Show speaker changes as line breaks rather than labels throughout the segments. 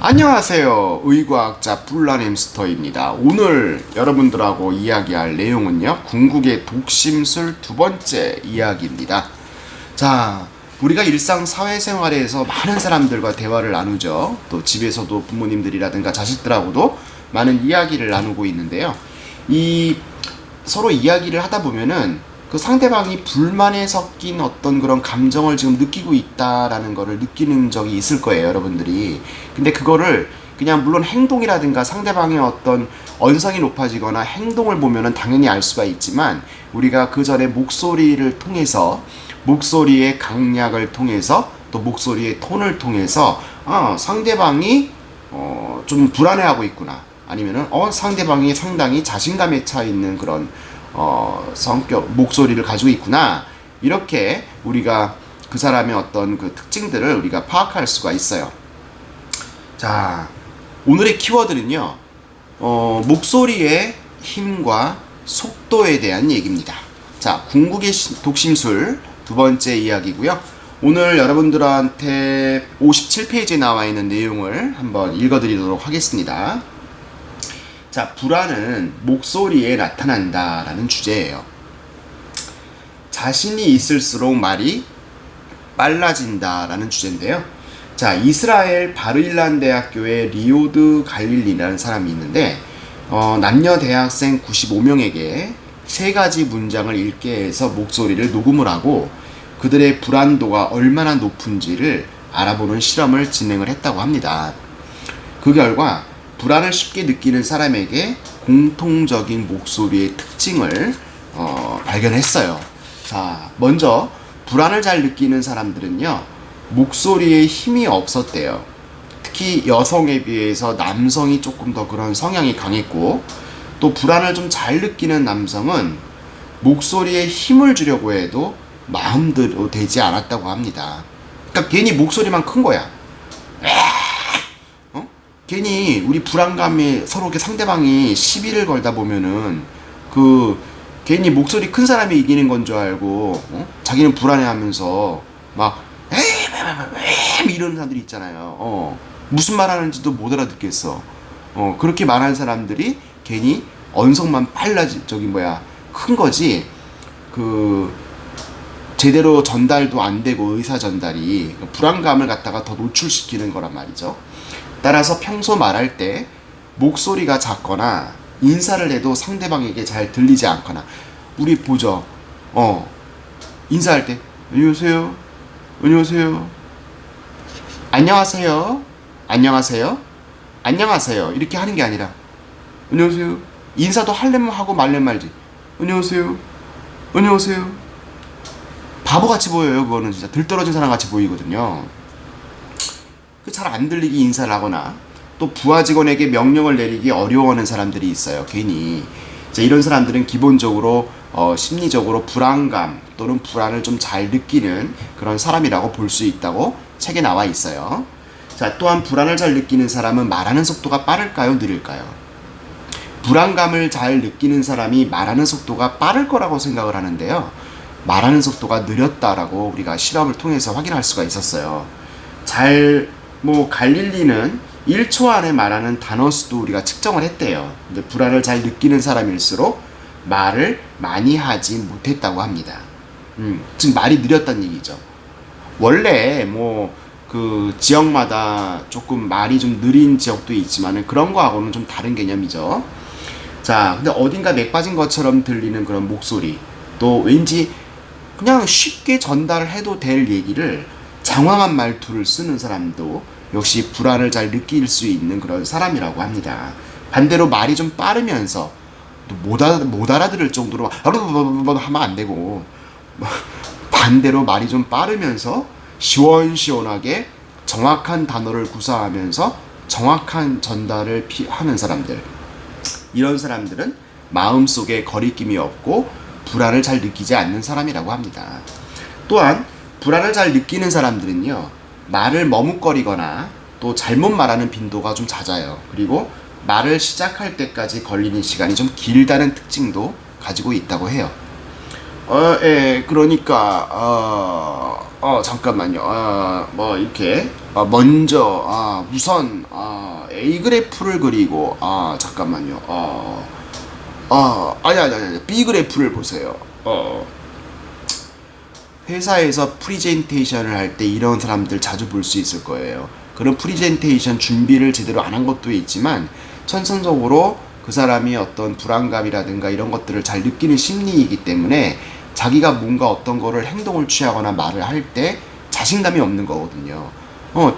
안녕하세요. 의과학자 불란햄스터입니다. 오늘 여러분들하고 이야기할 내용은요, 궁극의 독심술 두 번째 이야기입니다. 자, 우리가 일상 사회생활에서 많은 사람들과 대화를 나누죠. 또 집에서도 부모님들이라든가 자식들하고도 많은 이야기를 나누고 있는데요. 서로 이야기를 하다 보면은 그 상대방이 불만에 섞인 어떤 그런 감정을 지금 느끼고 있다라는 거를 느끼는 적이 있을 거예요, 여러분들이. 근데 그거를 그냥 물론 행동이라든가 상대방의 어떤 언성이 높아지거나 행동을 보면은 당연히 알 수가 있지만, 우리가 그 전에 목소리를 통해서, 목소리의 강약을 통해서, 또 목소리의 톤을 통해서 상대방이 좀 불안해하고 있구나, 아니면은 상대방이 상당히 자신감에 차 있는 그런 성격, 목소리를 가지고 있구나, 이렇게 우리가 그 사람의 어떤 그 특징들을 우리가 파악할 수가 있어요. 자, 오늘의 키워드는요, 목소리의 힘과 속도에 대한 얘기입니다. 자, 궁극의 독심술 두 번째 이야기고요. 오늘 여러분들한테 57페이지에 나와 있는 내용을 한번 읽어드리도록 하겠습니다. 자, 불안은 목소리에 나타난다 라는 주제예요. 자신이 있을수록 말이 빨라진다 라는 주제인데요. 자, 이스라엘 바르일란 대학교의 리오드 갈릴리라는 사람이 있는데, 남녀 대학생 95명에게 세 가지 문장을 읽게 해서 목소리를 녹음을 하고 그들의 불안도가 얼마나 높은지를 알아보는 실험을 진행을 했다고 합니다. 그 결과 불안을 쉽게 느끼는 사람에게 공통적인 목소리의 특징을 발견했어요. 자, 먼저 불안을 잘 느끼는 사람들은요, 목소리에 힘이 없었대요. 특히 여성에 비해서 남성이 조금 더 그런 성향이 강했고, 또 불안을 좀 잘 느끼는 남성은 목소리에 힘을 주려고 해도 마음대로 되지 않았다고 합니다. 그러니까 괜히 목소리만 큰 거야. 괜히 우리 불안감에 서로 이렇게 상대방이 시비를 걸다 보면은 괜히 목소리 큰 사람이 이기는 건 줄 알고 자기는 불안해하면서 막 이러는 사람들이 있잖아요. 무슨 말 하는지도 못 알아듣겠어. 그렇게 말하는 사람들이 괜히 언성만 큰 거지, 제대로 전달도 안 되고 의사 전달이 불안감을 갖다가 더 노출시키는 거란 말이죠. 따라서 평소 말할 때 목소리가 작거나 인사를 해도 상대방에게 잘 들리지 않거나, 우리 보죠. 인사할 때 안녕하세요, 안녕하세요, 안녕하세요, 안녕하세요, 안녕하세요 이렇게 하는 게 아니라 안녕하세요. 인사도 하려면 하고 말려면 말지. 안녕하세요, 안녕하세요. 바보같이 보여요. 그거는 진짜 들떨어진 사람같이 보이거든요. 잘 안 들리게 인사를 하거나, 또 부하 직원에게 명령을 내리기 어려워하는 사람들이 있어요, 괜히. 자, 이런 사람들은 기본적으로 심리적으로 불안감 또는 불안을 좀 잘 느끼는 그런 사람이라고 볼 수 있다고 책에 나와 있어요. 자, 또한 불안을 잘 느끼는 사람은 말하는 속도가 빠를까요, 느릴까요? 불안감을 잘 느끼는 사람이 말하는 속도가 빠를 거라고 생각을 하는데요, 말하는 속도가 느렸다라고 우리가 실험을 통해서 확인할 수가 있었어요. 갈릴리는 1초 안에 말하는 단어 수도 우리가 측정을 했대요. 근데 불안을 잘 느끼는 사람일수록 말을 많이 하지 못했다고 합니다. 즉 말이 느렸다는 얘기죠. 원래 지역마다 조금 말이 좀 느린 지역도 있지만 그런 거하고는 좀 다른 개념이죠. 자, 근데 어딘가 맥 빠진 것처럼 들리는 그런 목소리, 또 왠지 그냥 쉽게 전달해도 될 얘기를 장황한 말투를 쓰는 사람도 역시 불안을 잘 느낄 수 있는 그런 사람이라고 합니다. 반대로 말이 좀 빠르면서 또 못 알아들을 정도로 하면 안 되고, 반대로 말이 좀 빠르면서 시원시원하게 정확한 단어를 구사하면서 정확한 전달을 하는 사람들, 이런 사람들은 마음속에 거리낌이 없고 불안을 잘 느끼지 않는 사람이라고 합니다. 또한 불안을 잘 느끼는 사람들은요, 말을 머뭇거리거나 또 잘못 말하는 빈도가 좀 잦아요. 그리고 말을 시작할 때까지 걸리는 시간이 좀 길다는 특징도 가지고 있다고 해요. 그러니까 잠깐만요. 뭐 이렇게 먼저 우선 A 그래프를 그리고 잠깐만요. 아니 B 그래프를 보세요. 회사에서 프리젠테이션을 할 때 이런 사람들 자주 볼 수 있을 거예요. 그런 프리젠테이션 준비를 제대로 안 한 것도 있지만 천성적으로 그 사람이 어떤 불안감이라든가 이런 것들을 잘 느끼는 심리이기 때문에 자기가 뭔가 어떤 거를 행동을 취하거나 말을 할 때 자신감이 없는 거거든요.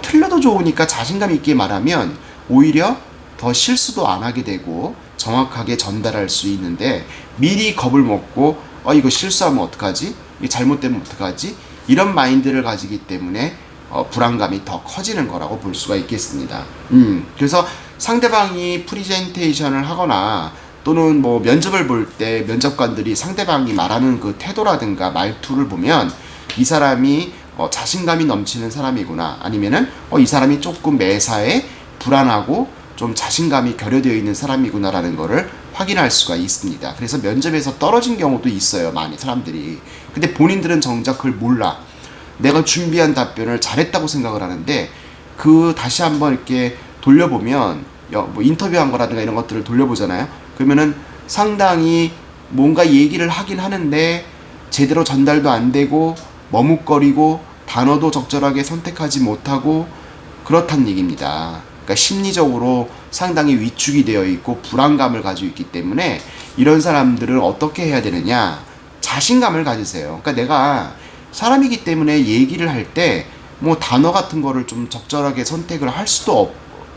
틀려도 좋으니까 자신감 있게 말하면 오히려 더 실수도 안 하게 되고 정확하게 전달할 수 있는데, 미리 겁을 먹고 이거 실수하면 어떡하지? 이거 잘못되면 어떡하지? 이런 마인드를 가지기 때문에 불안감이 더 커지는 거라고 볼 수가 있겠습니다. 그래서 상대방이 프리젠테이션을 하거나 또는 뭐 면접을 볼 때 면접관들이 상대방이 말하는 그 태도라든가 말투를 보면 이 사람이 자신감이 넘치는 사람이구나, 아니면은 이 사람이 조금 매사에 불안하고 좀 자신감이 결여되어 있는 사람이구나라는 거를 확인할 수가 있습니다. 그래서 면접에서 떨어진 경우도 있어요, 많이 사람들이. 근데 본인들은 정작 그걸 몰라. 내가 준비한 답변을 잘했다고 생각을 하는데, 다시 한번 이렇게 돌려보면 뭐 인터뷰한 거라든가 이런 것들을 돌려보잖아요. 그러면은 상당히 뭔가 얘기를 하긴 하는데 제대로 전달도 안 되고 머뭇거리고 단어도 적절하게 선택하지 못하고 그렇단 얘기입니다. 그러니까 심리적으로 상당히 위축이 되어 있고 불안감을 가지고 있기 때문에 이런 사람들은 어떻게 해야 되느냐? 자신감을 가지세요. 그러니까 내가 사람이기 때문에 얘기를 할 때 뭐 단어 같은 거를 좀 적절하게 선택을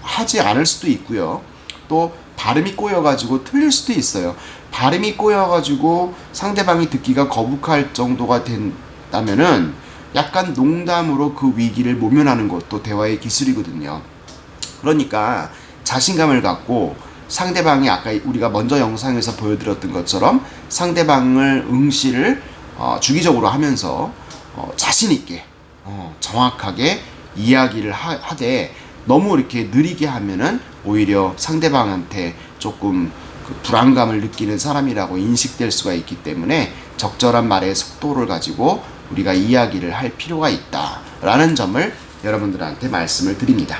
하지 않을 수도 있고요. 또 발음이 꼬여가지고 틀릴 수도 있어요. 발음이 꼬여가지고 상대방이 듣기가 거북할 정도가 된다면은 약간 농담으로 그 위기를 모면하는 것도 대화의 기술이거든요. 그러니까 자신감을 갖고 상대방이 아까 우리가 먼저 영상에서 보여드렸던 것처럼 상대방을 응시를 주기적으로 하면서 자신있게 정확하게 이야기를 하되, 너무 이렇게 느리게 하면은 오히려 상대방한테 조금 그 불안감을 느끼는 사람이라고 인식될 수가 있기 때문에 적절한 말의 속도를 가지고 우리가 이야기를 할 필요가 있다라는 점을 여러분들한테 말씀을 드립니다.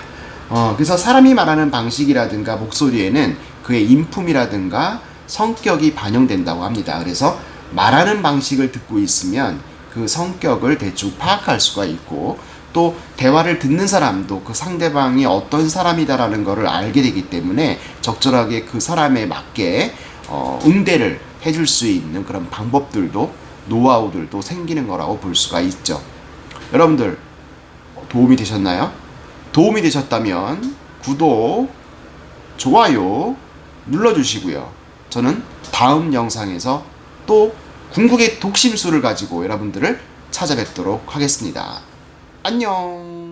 그래서 사람이 말하는 방식이라든가 목소리에는 그의 인품이라든가 성격이 반영된다고 합니다. 그래서 말하는 방식을 듣고 있으면 그 성격을 대충 파악할 수가 있고, 또 대화를 듣는 사람도 그 상대방이 어떤 사람이다라는 것을 알게 되기 때문에 적절하게 그 사람에 맞게 응대를 해줄 수 있는 그런 방법들도, 노하우들도 생기는 거라고 볼 수가 있죠. 여러분들 도움이 되셨나요? 도움이 되셨다면 구독, 좋아요 눌러주시고요. 저는 다음 영상에서 또 궁극의 독심술을 가지고 여러분들을 찾아뵙도록 하겠습니다. 안녕.